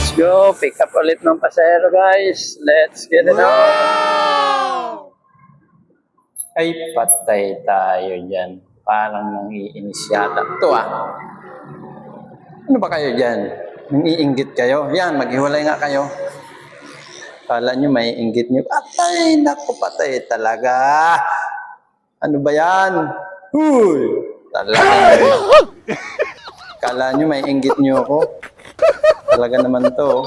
Let's go. Pick up ulit ng pasahero, guys. Let's get it on. Ay, patay tayo dyan. Parang nangiinis yata. Ito Ano ba kayo dyan? Nangiinggit kayo? Yan, maghiwalay nga kayo. Kala nyo may inggit nyo. Patay, naku, patay talaga. Ano ba yan? Huy! Talaga. Kala nyo may inggit nyo ako. Talaga naman to.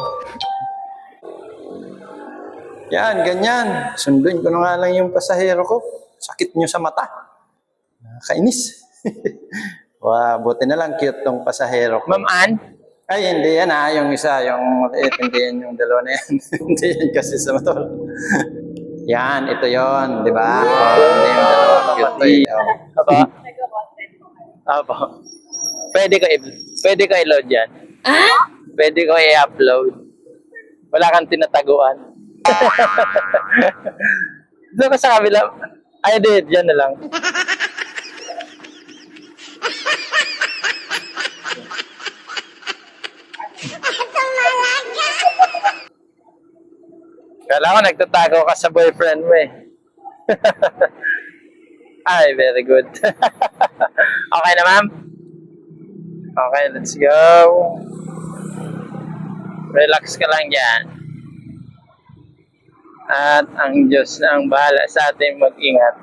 Yan, ganyan. Sunduin ko na nga lang yung pasahero ko. Sakit nyo sa mata. Nakakainis. Wow, buti na lang cute tong pasahero ko. Ma'am Ann? Ay, hindi yan yung isa, yung maliit, hindi yan yung dalawa na yan. Hindi yan kasi sa motor. Yan, ito yon, di ba? Hindi yung dalawa, cute. Aba? Aba. Pwede ko i-load yan. Pwede ko i-upload. Wala kang tinataguan. Doon ka sa kabila. Ay, di, dyan na lang. Kala ko nagtatago ka sa boyfriend mo eh. Ay, very good. Okay na, ma'am? Okay, let's go. Relax ka lang dyan. At ang Diyos na ang bahala sa ating mag-ingat.